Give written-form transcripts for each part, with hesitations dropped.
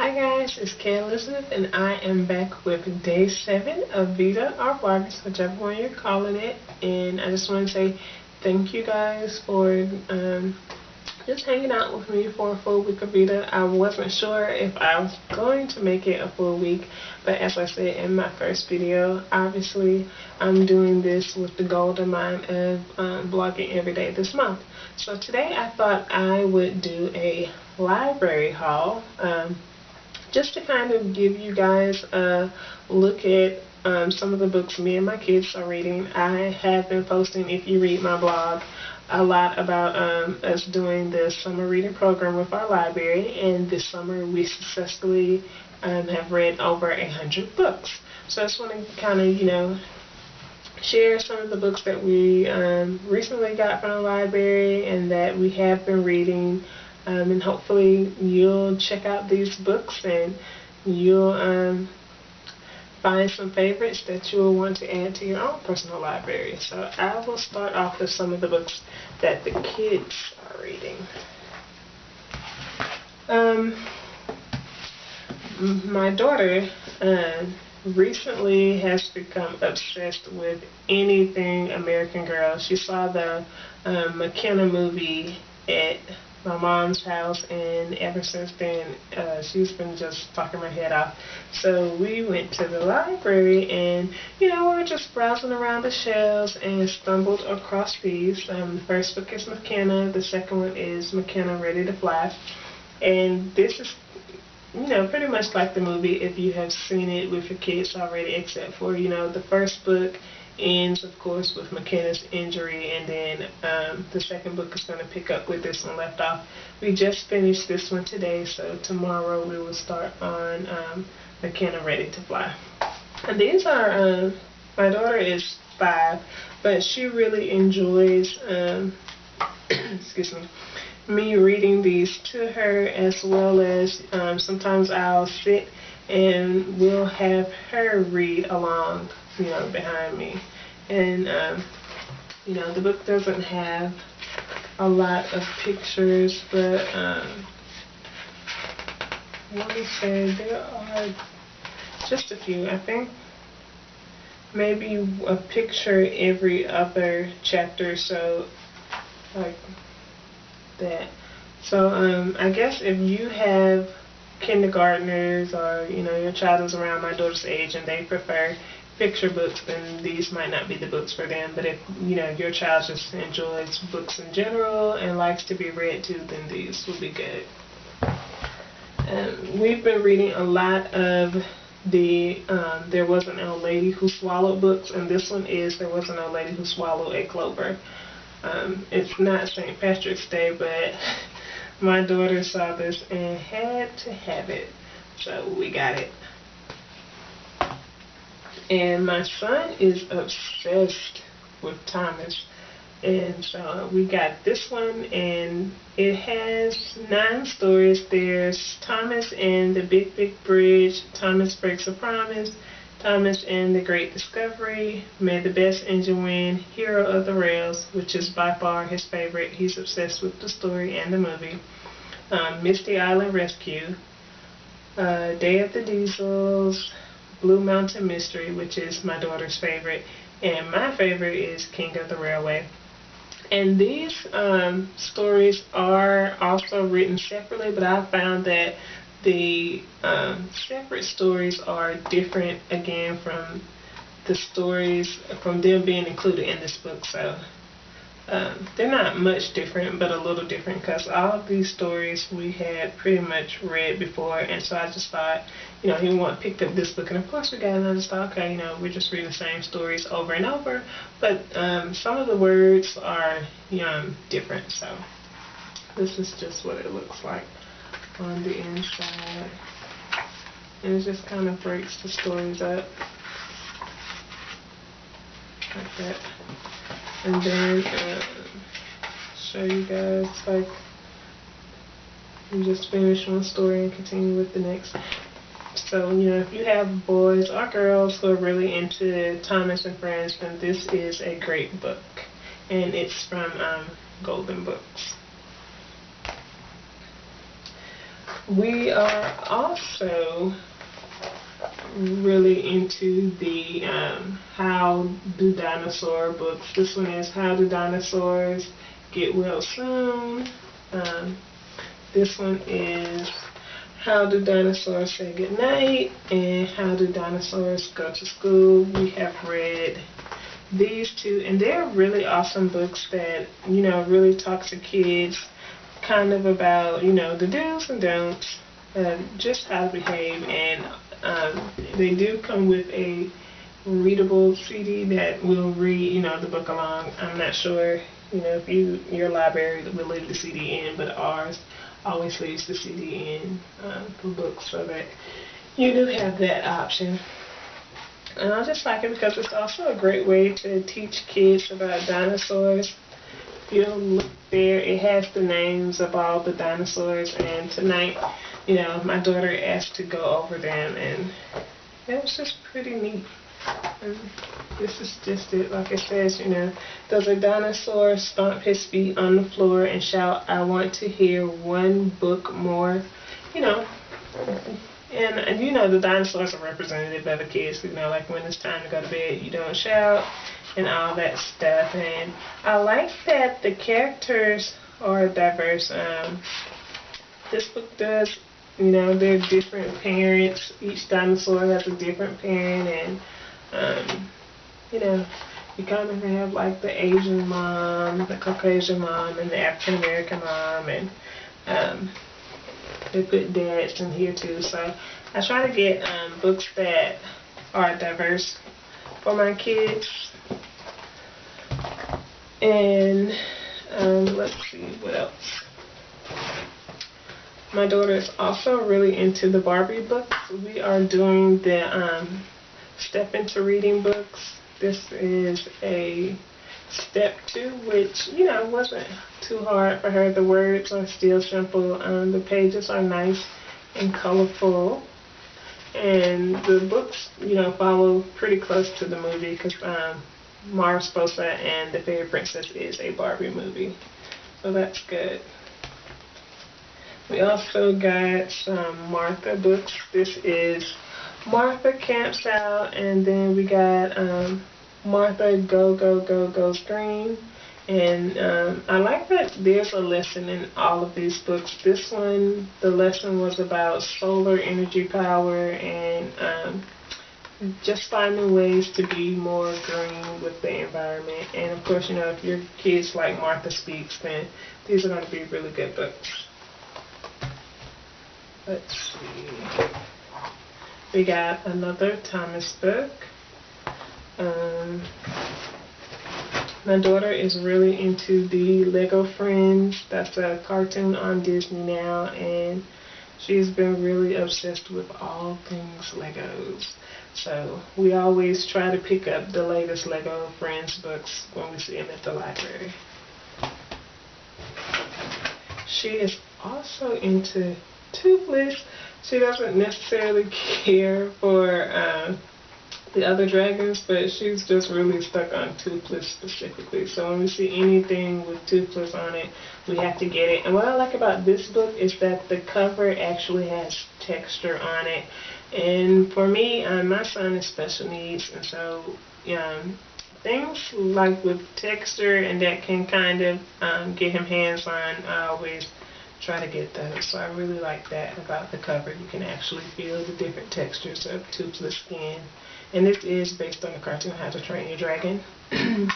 Hi guys, it's Kay Elizabeth and I am back with day 7 of VEDA or Vlogust, whichever one you're calling it. And I just want to say thank you guys for just hanging out with me for a full week of VEDA. I wasn't sure if I was going to make it a full week, but as I said in my first video, obviously I'm doing this with the goal in mind of vlogging every day this month. So today I thought I would do a library haul, just to kind of give you guys a look at some of the books me and my kids are reading. I have been posting, if you read my blog, a lot about us doing the summer reading program with our library, and this summer we successfully have read over 100 books. So I just want to kind of, share some of the books that we recently got from the library and that we have been reading. And hopefully you'll check out these books and you'll find some favorites that you'll want to add to your own personal library. So I will start off with some of the books that the kids are reading. My daughter recently has become obsessed with anything American Girl. She saw the McKenna movie at my mom's house, and ever since then she's been just talking my head off. So we went to the library and we were just browsing around the shelves and stumbled across these. The first book is McKenna, the second one is McKenna Ready to Fly, and this is pretty much like the movie if you have seen it with your kids already, except for the first book ends, of course, with McKenna's injury, and then the second book is going to pick up with this one left off. We just finished this one today, so tomorrow we will start on McKenna Ready to Fly. And these are, my daughter is 5, but she really enjoys, excuse me reading these to her, as well as sometimes I'll sit and we'll have her read along behind me. And the book doesn't have a lot of pictures, but let me say there are just a few. I think maybe a picture every other chapter, so like that. So I guess if you have kindergartners, or your child is around my daughter's age and they prefer picture books, then these might not be the books for them. But if your child just enjoys books in general and likes to be read to, then these will be good. We've been reading a lot of the There Was an Old Lady Who Swallowed books, and this one is There Was an Old Lady Who Swallowed a Clover. It's not St. Patrick's Day, but my daughter saw this and had to have it, so we got it. And my son is obsessed with Thomas, and so we got this one, and it has 9 stories. There's Thomas and the Big Big Bridge, Thomas Breaks a Promise, Thomas and the Great Discovery, May the Best Engine Win, Hero of the Rails, which is by far his favorite. He's obsessed with the story and the movie. Misty Island Rescue, Day of the Diesels, Blue Mountain Mystery, which is my daughter's favorite, and my favorite is King of the Railway. And these stories are also written separately, but I found that the separate stories are different again from the stories from them being included in this book. So they're not much different, but a little different, because all of these stories we had pretty much read before, and so I just thought, he picked up this book, and of course we got it, and I just thought, okay, we're just reading the same stories over and over, but some of the words are different. So this is just what it looks like on the inside, and it just kind of breaks the stories up like that. And then show you guys, like, we just finish one story and continue with the next. So if you have boys or girls who are really into Thomas and Friends, then this is a great book, and it's from Golden Books. We are also really into the How Do Dinosaur books. This one is How Do Dinosaurs Get Well Soon. This one is How Do Dinosaurs Say Goodnight, and How Do Dinosaurs Go to School. We have read these two, and they're really awesome books that, you know, really talk to kids kind of about, you know, the do's and don'ts, just how to behave, and they do come with a readable CD that will read, you know, the book along. I'm not sure, you know, if your library will leave the CD in, but ours always leaves the CD in for books, so that you do have that option. And I just like it because it's also a great way to teach kids about dinosaurs. If you'll look there, it has the names of all the dinosaurs, and tonight, you know, my daughter asked to go over them, and it was just pretty neat. And this is just it. Like it says, you know, does a dinosaur stomp his feet on the floor and shout, "I want to hear one book more"? You know, and you know, the dinosaurs are representative of the kids. You know, like when it's time to go to bed, you don't shout and all that stuff. And I like that the characters are diverse. This book does, you know, they're different parents. Each dinosaur has a different parent, and you know, you kind of have like the Asian mom, the Caucasian mom, and the African American mom, and they put dads in here too. So I try to get books that are diverse for my kids. And let's see what else. My daughter is also really into the Barbie books. We are doing the Step Into Reading books. This is a step 2, which, you know, wasn't too hard for her. The words are still simple. The pages are nice and colorful. And the books, you know, follow pretty close to the movie because Mariposa and the Fairy Princess is a Barbie movie. So that's good. We also got some Martha books. This is Martha Camps Out, and then we got Martha Go Go Go Goes Green. And I like that there's a lesson in all of these books. This one, the lesson was about solar energy power and just finding ways to be more green with the environment. And of course, you know, if your kids like Martha Speaks, then these are going to be really good books. Let's see. We got another Thomas book. My daughter is really into the Lego Friends. That's a cartoon on Disney now, and she's been really obsessed with all things Legos. So we always try to pick up the latest Lego Friends books when we see them at the library. She is also into Toothless. She doesn't necessarily care for the other dragons, but she's just really stuck on Toothless specifically. So when we see anything with Toothless on it, we have to get it. And what I like about this book is that the cover actually has texture on it. And for me, my son has special needs, and so things like with texture and that can kind of get him hands-on, I always try to get those. So I really like that about the cover. You can actually feel the different textures of Toothless skin. And this is based on the cartoon How to Train Your Dragon. And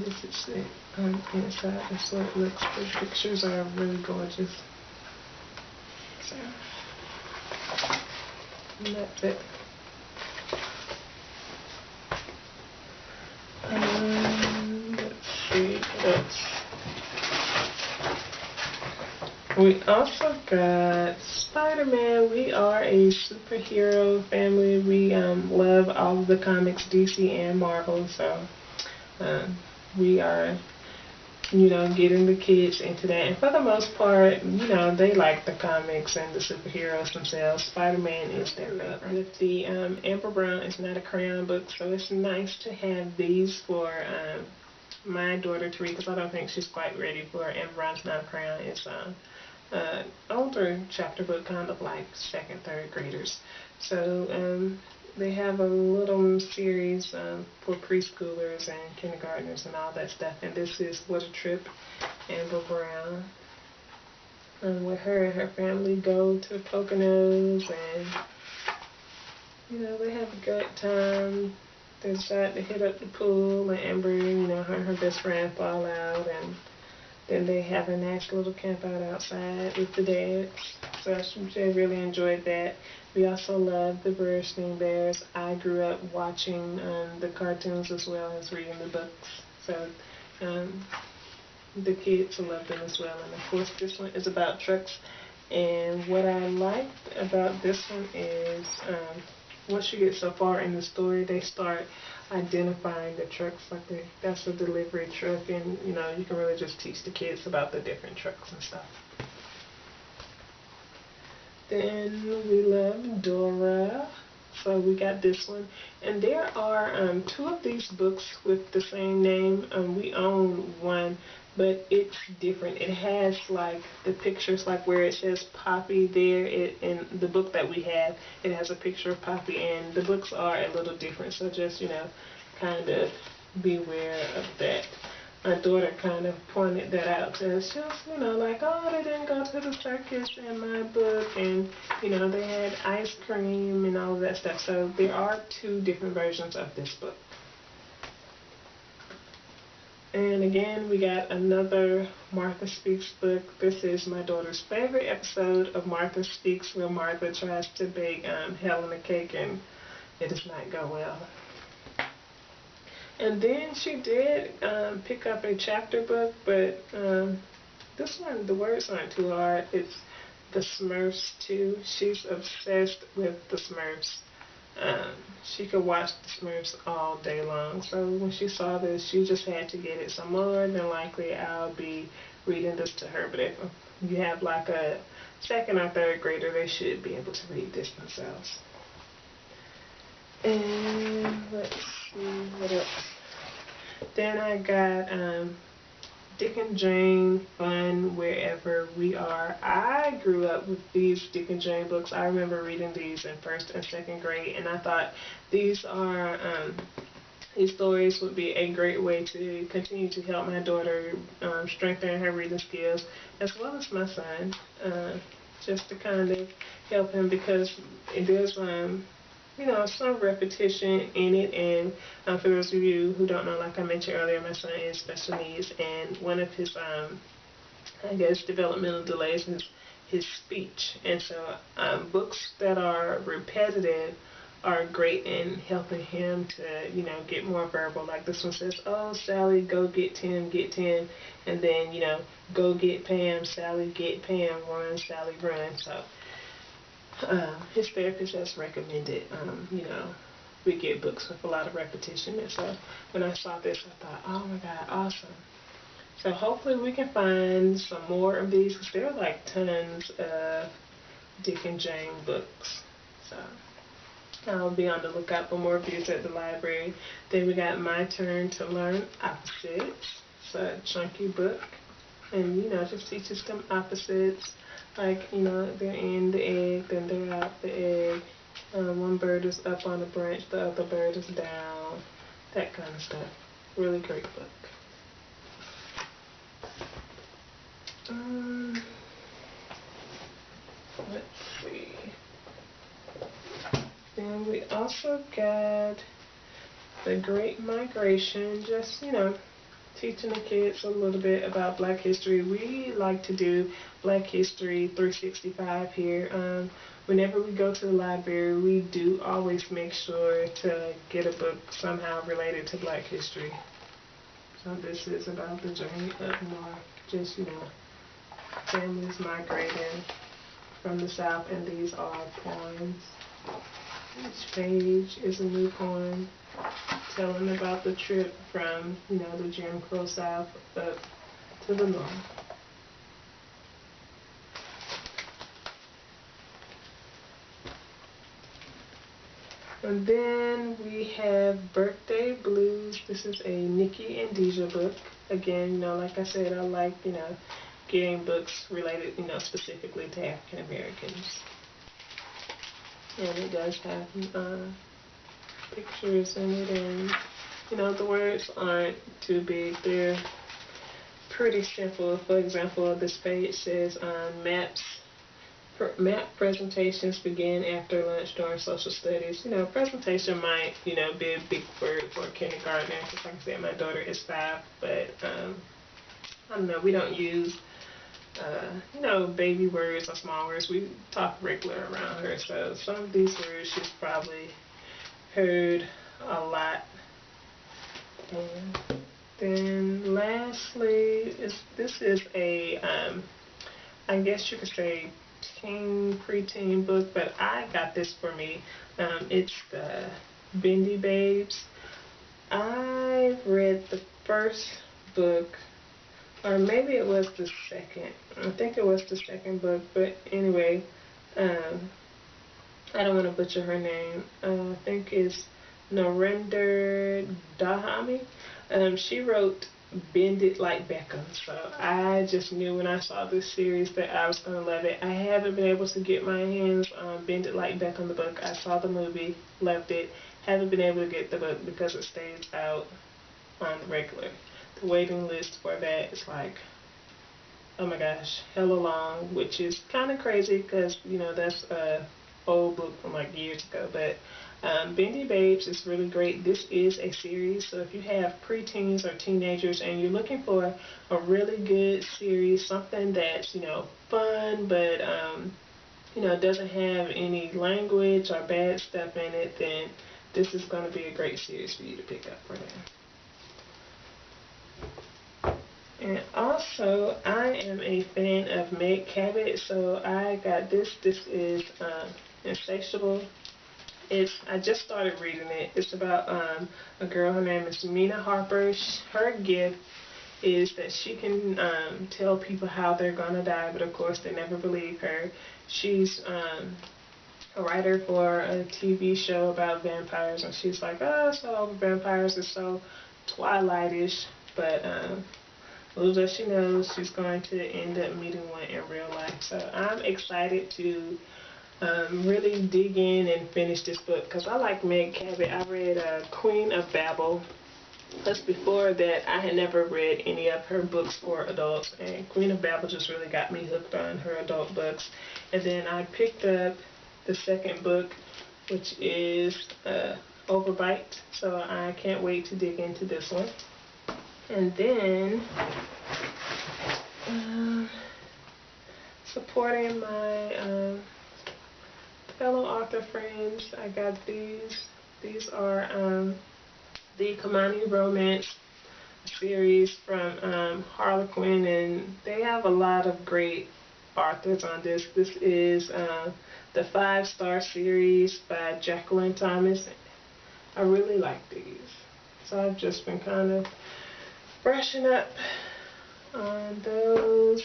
this is it on the inside. That's what it looks. The pictures are really gorgeous. So, and that's it. Let's see what else. We also got Spider-Man. We are a superhero family. We love all of the comics, DC and Marvel. So we are, you know, getting the kids into that. And for the most part, you know, they like the comics and the superheroes themselves. Spider-Man is their favorite. With the Amber Brown is not a crayon book, so it's nice to have these for my daughter to read, because I don't think she's quite ready for Amber Brown's Not a Crayon. It's older chapter book, kind of like second, third graders. So they have a little series for preschoolers and kindergartners and all that stuff. And this is What a Trip, Amber Brown. With her and her family go to Poconos, and they have a good time. They decide to hit up the pool, and Amber, her and her best friend fall out, and then they have a nice little camp out outside with the dads. So I really enjoyed that. We also love the Bernstein Bears. I grew up watching the cartoons as well as reading the books. So the kids love them as well. And of course this one is about trucks. And what I liked about this one is once you get so far in the story, they start identifying the trucks, like that's a delivery truck, and you can really just teach the kids about the different trucks and stuff. Then we love Dora, so we got this one, and there are 2 of these books with the same name. We own one, but it's different. It has like the pictures, like where it says Poppy there. In the book that we have, it has a picture of Poppy, and the books are a little different. So just kind of beware of that. My daughter kind of pointed that out to us. Just like, oh, they didn't go to the circus in my book, and they had ice cream and all of that stuff. So there are 2 different versions of this book. And again, we got another Martha Speaks book. This is my daughter's favorite episode of Martha Speaks, where Martha tries to bake Helen a cake and it does not go well. And then she did pick up a chapter book, but this one, the words aren't too hard. It's The Smurfs 2. She's obsessed with the Smurfs. She could watch the Smurfs all day long. So when she saw this, she just had to get it. So more than likely, I'll be reading this to her. But if you have like a second or third grader, they should be able to read this themselves. And let's see what else. Then I got Dick and Jane Fun Wherever We Are. I grew up with these Dick and Jane books. I remember reading these in 1st and 2nd grade, and I thought these stories would be a great way to continue to help my daughter strengthen her reading skills, as well as my son, just to kind of help him, because there's some repetition in it. And for those of you who don't know, like I mentioned earlier, my son is special needs, and one of his developmental delays is his speech. And so books that are repetitive are great in helping him to get more verbal. Like this one says, oh Sally, go get Tim, and then go get Pam, Sally, get Pam, run Sally, run. So his therapist has recommended, we get books with a lot of repetition. And so when I saw this, I thought, oh my God, awesome. So hopefully we can find some more of these, because there are like tons of Dick and Jane books. So I'll be on the lookout for more of these at the library. Then we got My Turn to Learn Opposites. It's a chunky book, and just teaches them opposites. Like, they're in the egg, then they're out the egg. One bird is up on a branch, the other bird is down. That kind of stuff. Really great book. Let's see. Then we also got The Great Migration, just, teaching the kids a little bit about Black history. We like to do Black History 365 here. Whenever we go to the library, we do always make sure to get a book somehow related to Black history. So this is about the journey up north, just, families migrating from the South, and these are poems. Each page is a new poem telling about the trip from, the Jim Crow South up to the north. And then we have Birthday Blues. This is a Nikki and Deja book. Again, like I said, I like, getting books related, specifically to African Americans. And it does have pictures in it, and the words aren't too big. They're pretty simple. For example, this page says map presentations begin after lunch during social studies. Presentation might, be a big word for a kindergartner, because like I said, my daughter is 5, but I don't know, we don't use, baby words or small words. We talk regular around her, so some of these words she's probably heard a lot. And then lastly, this is a, I guess you could say, preteen book, but I got this for me. It's the Bendy Babes. I read the first book, or maybe it was the second. I think it was the second book, but anyway, I don't want to butcher her name. I think it's Narendra Dahami. She wrote Bend It Like Beckham, so I just knew when I saw this series that I was going to love it. I haven't been able to get my hands on Bend It Like Beckham, the book. I saw the movie, loved it. Haven't been able to get the book because it stays out on the regular. The waiting list for that is like, oh my gosh, hella long, which is kind of crazy because, that's a old book from like years ago. But Bendy Babes is really great. This is a series, so if you have preteens or teenagers and you're looking for a really good series, something that's, fun, but, doesn't have any language or bad stuff in it, then this is going to be a great series for you to pick up for them. And also, I am a fan of Meg Cabot, so I got this. This is Insatiable. I just started reading it. It's about a girl. Her name is Mina Harper. Her gift is that she can tell people how they're gonna die, but of course they never believe her. She's a writer for a TV show about vampires, and she's like, oh, so vampires are so Twilight-ish, but little does she know she's going to end up meeting one in real life. So I'm excited to really dig in and finish this book because I like Meg Cabot. I read Queen of Babel. Plus before that I had never read any of her books for adults, and Queen of Babel just really got me hooked on her adult books. And then I picked up the second book, which is Overbite, so I can't wait to dig into this one. And then supporting my fellow author friends, I got these. These are the Kamani Romance series from Harlequin, and they have a lot of great authors on this. This is the 5-star series by Jacqueline Thomas. I really like these, so I've just been kind of brushing up on those.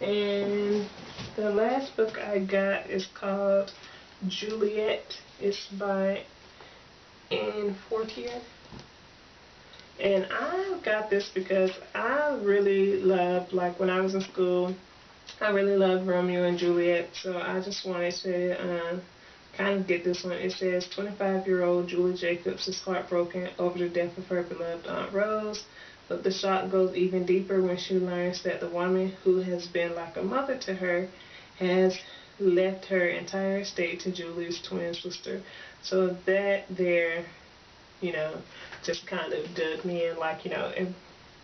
And the last book I got is called Juliet. It's by Anne Fortier. And I got this because I really loved, like when I was in school, I really loved Romeo and Juliet. So I just wanted to kind of get this one. It says 25-year-old Julie Jacobs is heartbroken over the death of her beloved Aunt Rose. But the shock goes even deeper when she learns that the woman who has been like a mother to her has left her entire estate to Julie's twin sister. So that there, just kind of dug me in, like, if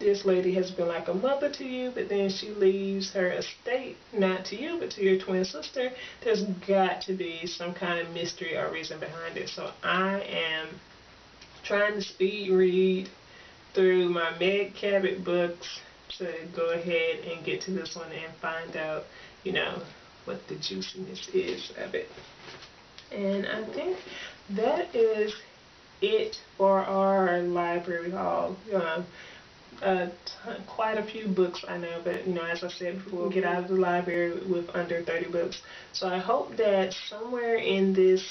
this lady has been like a mother to you, but then she leaves her estate, not to you, but to your twin sister, there's got to be some kind of mystery or reason behind it. So I am trying to speed read through my Meg Cabot books to go ahead and get to this one and find out, what the juiciness is of it. And I think that is it for our library haul. Quite a few books, I know, but as I said before, we'll get out of the library with under 30 books. So I hope that somewhere in this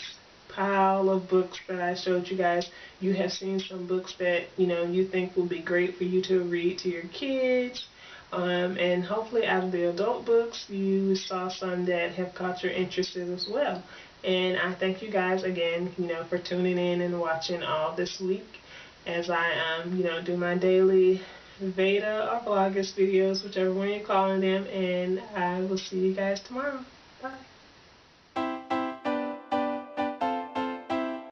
pile of books that I showed you guys, you have seen some books that you think will be great for you to read to your kids, And hopefully out of the adult books, you saw some that have caught your interest as well. And I thank you guys again, for tuning in and watching all this week as I, do my daily VEDA or Vlogust videos, whichever one you're calling them. And I will see you guys tomorrow. Bye.